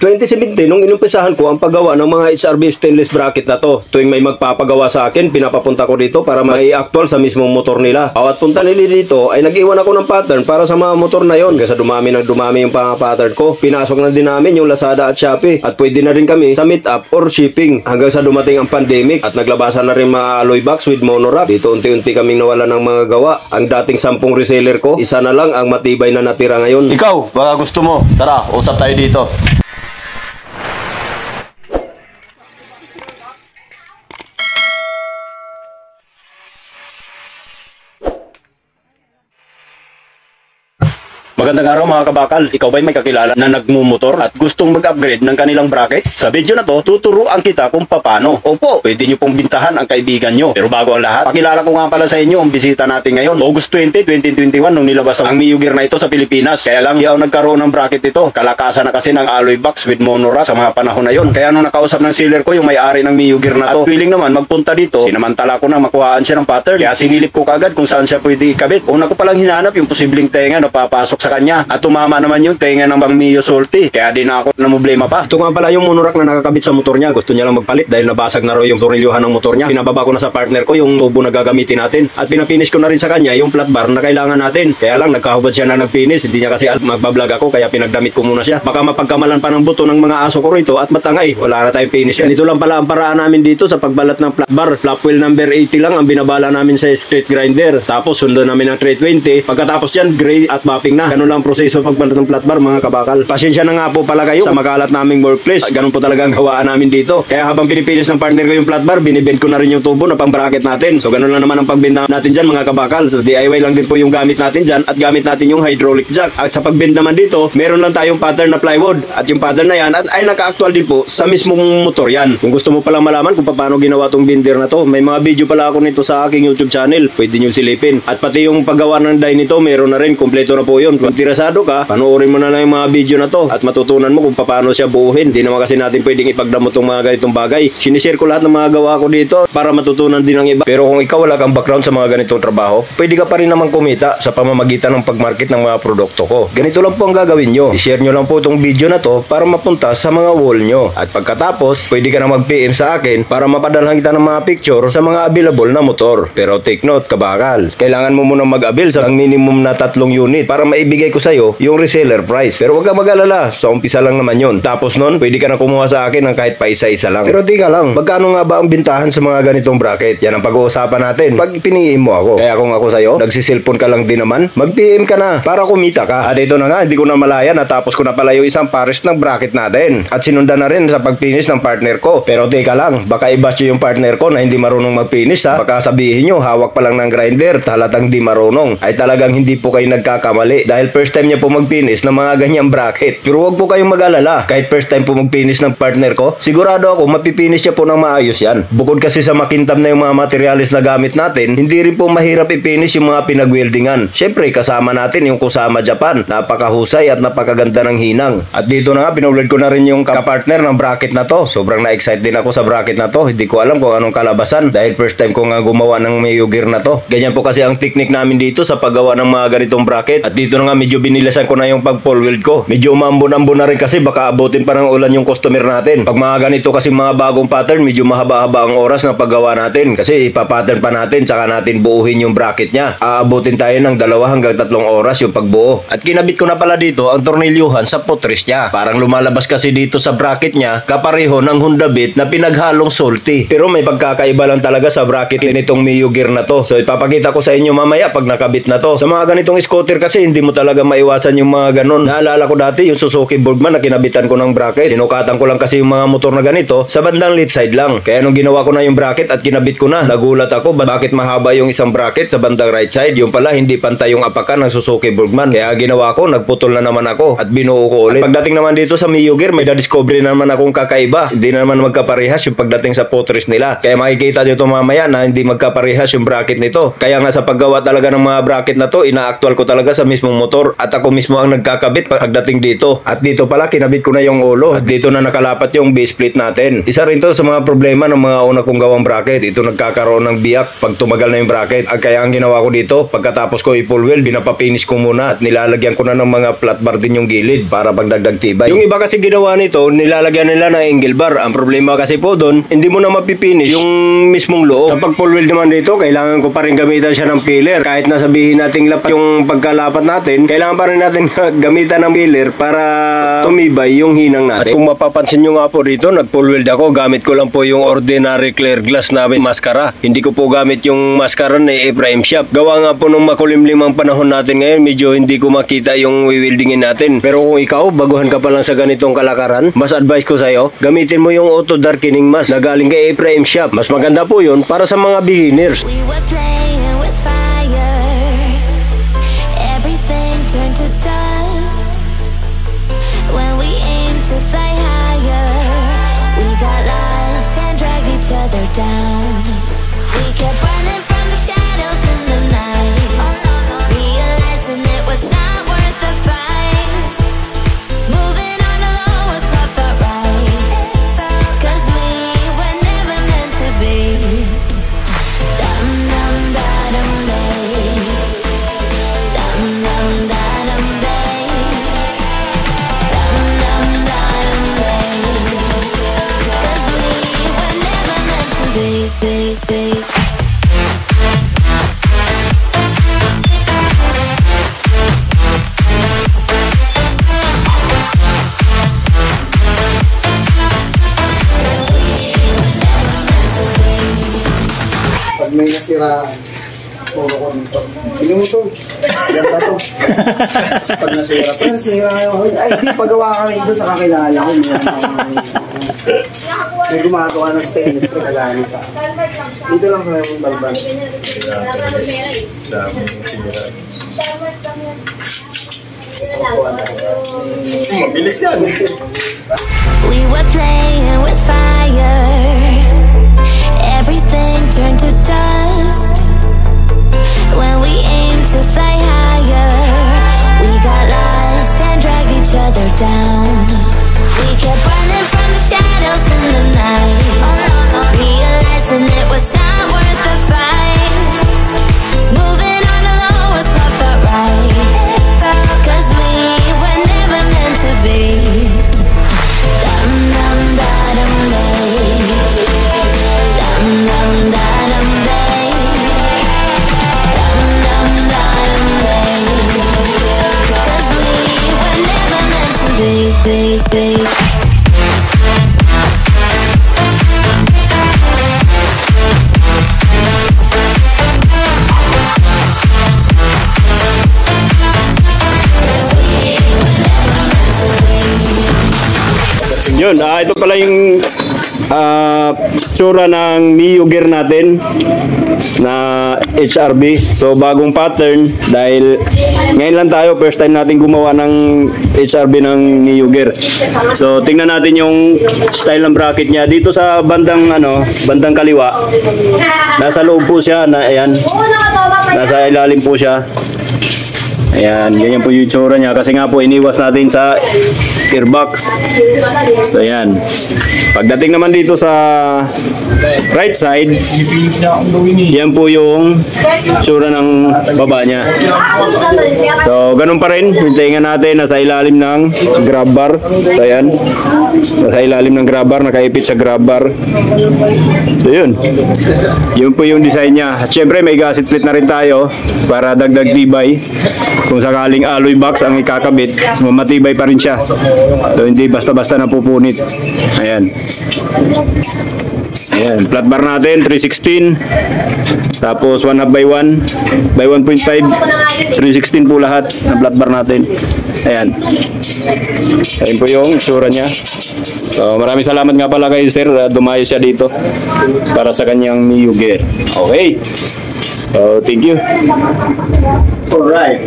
2017, nung inumpisahan ko ang paggawa ng mga HRB stainless bracket na to, tuwing may magpapagawa sa akin, pinapapunta ko dito para may actual sa mismong motor nila. Bawat punta nila dito ay nag-iwan ako ng pattern para sa mga motor na yon. Kasi dumami yung pattern ko. Pinasok na din namin yung Lazada at Shopee. At pwede na rin kami sa meet-up or shipping hanggang sa dumating ang pandemic at naglabasan na rin mga alloy box with monorack. Dito unti-unti kaming nawala ng mga gawa. Ang dating 10 reseller ko, isa na lang ang matibay na natira ngayon. Ikaw, baka gusto mo. Tara, usap tayo dito. Magandang araw mga kabakal, ikaw ba'y may kakilala na nagmumotor at gustong mag-upgrade ng kanilang bracket? Sa video na to, tuturuan kita kung paano. Opo, pwede nyo pong bintahan ang kaibigan nyo. Pero bago ang lahat, pakilala ko nga pala sa inyo ang bisita natin ngayon. August 20, 2021 nung nilabas ang Mio Gear na ito sa Pilipinas. Kaya lang, yaw nagkaroon ng bracket ito. Kalakasan na kasi ng alloy box with monorack sa mga panahon na yon. Kaya nung nakausap ng seller ko yung may-ari ng Mio Gear na to, at willing naman magpunta dito, sinamantala ko na makuhaan siya ng pattern. Kaya sinilip ko kagad kung saan siya pwede ikabit. Una ko palang hinanap yung posibleng tenga na papasok sa kanya at tumama naman yung tenga ng Bang Mio Salty, kaya di na ako na problema pa. Ito nga pala yung monorack na nakakabit sa motor niya. Gusto niya lang magpalit dahil nabasag na raw yung tornilyohan ng motor niya. Pinababa ko na sa partner ko yung tubo na gagamitin natin at pinapinish ko na rin sa kanya yung flat bar na kailangan natin. Kaya lang nagkahubad siya na nagfinish, hindi niya kasi magbablog ako kaya pinagdamit ko muna siya. Baka mapagkamalan pa ng buto ng mga aso ko rito at matangay, wala na tayong finish. Ganito lang pala ang paraan namin dito sa pagbalat ng flat bar. Flap wheel number 80 lang ang binabala namin sa straight grinder. Tapos sundan namin ng 320. Pagkatapos yan, gray at mapping na. Ganun lang proseso pagbalat ng flat bar mga kabakal. Pasensya na nga po pala kayo sa magalat naming workplace. Ganun po talaga ang gawaan namin dito. Kaya habang pinipinis ng partner ko yung flat bar, binibend ko na rin yung tubo na pang bracket natin. So ganun lang naman ang pagbend natin dyan mga kabakal. So DIY lang din po yung gamit natin dyan at gamit natin yung hydraulic jack. At sa pagbend naman dito, meron lang tayong pattern na plywood. At yung pattern na yan ay naka-actual din po sa mismong motor yan. Kung gusto mo palang malaman kung paano ginawa tong binder na to, may mga video pala ako nito sa aking YouTube channel. Pwede nyo silipin. At pati yung paggawa ng die nito, meron na rin. Kompleto na po yun. Kung interesado ka, panoorin mo na lang yung mga video na to at matutunan mo kung paano siya buuhin. Hindi naman kasi natin pwedeng ipagdamot tong mga ganitong bagay. Sinishare ko lahat ng mga gawa ko dito para matutunan din ng iba. Pero kung ikaw wala kang background sa mga ganitong trabaho, pwede ka pa rin naman kumita sa pamamagitan ng pagmarket ng mga produkto ko. Ganito lang po ang gagawin nyo. I-share nyo lang po itong video na to para mapunta sa mga wall nyo. At pagkatapos, pwede ka na mag-PM sa akin para mapadalhan kita ng mga picture sa mga available na motor. Pero take note, kabakal, kailangan mo muna mag-avail sa minimum na 3 unit para maibigay ko sa'yo yung reseller price. Pero wag ka mag-alala, sa umpisa lang naman yun. Tapos nun, pwede ka na kumuha sa akin ng kahit pa isa-isa lang. Pero tika lang, magkano nga ba ang bintahan sa mga ganitong bracket? Yan ang pag-uusapan natin pag piniim mo ako. Kaya kung ako sa'yo, nagsisilpon ka lang din naman, mag-PM ka na para kumita ka. At ito na nga, hindi ko na malaya, natapos ko na pala yung isang pares ng bracket natin. At sinundan na rin sa pag-finish ng partner ko. Pero tika lang, baka i-bash yung partner ko na hindi marunong mag-finish ha. Baka sabihin nyo, hawak pa lang ng grinder, halatang di marunong. Ay talagang hindi po kayo nagkakamali. Dahil first time niya po mag-finish ng mga ganyang bracket. Pero wag po kayong mag-alala. Kahit first time po mag-finish ng partner ko, sigurado ako mapipinish niya po ng maayos yan. Bukod kasi sa makintab na yung mga materialis na gamit natin, hindi rin po mahirap i-finish yung mga pinag-weldingan. Syempre, kasama natin yung Kusama Japan. Napakahusay at napakaganda ng hinang. At dito na nga, pinulad ko na rin yung kapartner ng bracket na to. Sobrang na-excite din ako sa bracket na to. Hindi ko alam kung anong kalabasan dahil first time ko nga gumawa ng Mio Gear na to. Ganyan po kasi ang technique namin dito sa paggawa ng mga ganitong bracket. At dito na nga, medyo binilasan ko na yung pag-pull weld ko. Medyo umambon-ambon na rin kasi baka abutin pa ng ulan yung customer natin. Pag mga ganito kasi mga bagong pattern, medyo mahaba-haba ang oras ng paggawa natin. Kasi ipapattern pa natin, tsaka natin buuhin yung bracket niya. Aabutin tayo ng 2 hanggang 3 oras yung pagbuo. At kinabit ko na pala dito ang tornilyuhan sa putres niya. Parang lumalabas kasi dito sa bracket niya, kapareho ng Honda Beat na pinaghalong Salty. Pero may pagkakaiba lang talaga sa bracket nitong Mio Gear na to. So ipapakita ko sa inyo mamaya pag nakabit na to. Sa mga ganitong scooter kasi hindi mo talaga maiwasan yung mga ganon. Naalala ko dati yung Suzuki Burgman na kinabitan ko ng bracket. Sinukatan ko lang kasi yung mga motor na ganito sa bandang left side lang. Kaya nung ginawa ko na yung bracket at kinabit ko na, nagulat ako bakit mahaba yung isang bracket sa bandang right side. Yung pala hindi pantay yung apakan ng Suzuki Burgman. Kaya ginawa ko, nagputol na naman ako at binuo ko ulit. At pagdating naman dito sa Mio Gear, may na-discovery naman akong kakaiba. Hindi na naman magkaparehas yung pagdating sa putres nila. Kaya makikita dito mamaya na hindi magkaparehas yung bracket nito. Kaya nga sa paggawa talaga ng mga bracket na to, ina-actual ko talaga sa mismong motor. at ako mismo ang nagkakabit pagdating dito. At dito pala kinabit ko na yung ulo at dito na nakalapat yung base plate natin. Isa rin to sa mga problema ng mga una kong gawang bracket. Ito nagkakaroon ng biyak pag tumagal na yung bracket. At kaya ang ginawa ko dito, pagkatapos ko i-full weld, binapapinis ko muna at nilalagyan ko na ng mga flat bar din yung gilid para pagdagdag tibay. Yung iba kasi ginawa nito, nilalagyan nila ng angle bar. Ang problema kasi po doon, hindi mo na mapipinis yung mismong loob. Kapag full weld naman dito, kailangan ko pa rin gamitan siya ng filler. Kahit na sabihin nating lapat yung pagkalapat natin, kailangan pa rin natin gamitan ng filler para tumibay yung hinang natin. At kung mapapansin nyo nga po dito, nag-full weld ako. Gamit ko lang po yung ordinary clear glass na maskara. Hindi ko po gamit yung maskara na Ephraim Shop. Gawa nga po nung makulimlim ang panahon natin ngayon, medyo hindi ko makita yung wewildingin natin. Pero kung ikaw, baguhan ka pa lang sa ganitong kalakaran, mas advice ko sa'yo, gamitin mo yung auto darkening mask na galing kay Ephraim Shop. Mas maganda po yun para sa mga beginners. We were playing with fire. Everything turned to dust. When we aimed to fly higher, we got lost and dragged each other down. We kept running from the shadows in the night, realizing it was not worth the fight. Moving on alone was what felt right, 'cause we were never meant to be. Dum dum da dum day, dum dum da dum day, dum dum da dum day, 'cause we were never meant to be. Pag may nasiraan, puro ko dito. Hindi mo to. Ganda to. Tapos pag nasira, pero nasira ngayon. Ay, di, pagawa ka rin doon sa kakilala ko. May gumagawa ng stainless steel kagaya sa dito lang sa yung balban. Mabilis yan. We were playing with fire. Everything turned to dust. When we aimed to fly higher, we got lost and dragged each other down. We kept running from the shadows in the night, realizing it was not worth the fight. Moving on alone was what felt right, 'cause we were never meant to be. Dum dum da dum day, dum dum da dum day, dum dum da dum day, 'cause we were never meant to be. Yun, ito pala yung tsura ng Mio gear natin na HRB. So bagong pattern dahil ngayon lang tayo, first time natin gumawa ng HRB ng Mio gear. So tingnan natin yung style ng bracket niya dito sa bandang bandang kaliwa. Nasa loob po siya na ayan. Nasa ilalim po siya. Ayan, ganyan po yung tsura niya kasi nga po iniwas natin sa earbox. So ayan. Pagdating naman dito sa right side, yan po yung tsura ng baba niya. So ganun pa rin, hintayin natin nasa ilalim ng grab bar. So ayan, nasa ilalim ng grab bar, nakaipit sa grab bar. So yun, yun po yung design niya. At syempre may gasket plate na rin tayo para dagdag tibay. Kung sakaling alloy box ang ikakabit, matibay pa rin siya. So hindi basta-basta napupunit. Ayan. Ayan, flat bar natin 316. Tapos 1/2 by 1 by 1.5, 316 po lahat ng flat bar natin. Ayan. Ayan po yung itsura niya. So maraming salamat nga pala kay sir, dumayo siya dito para sa kanyang Mio gear. Okay. So thank you. Alright.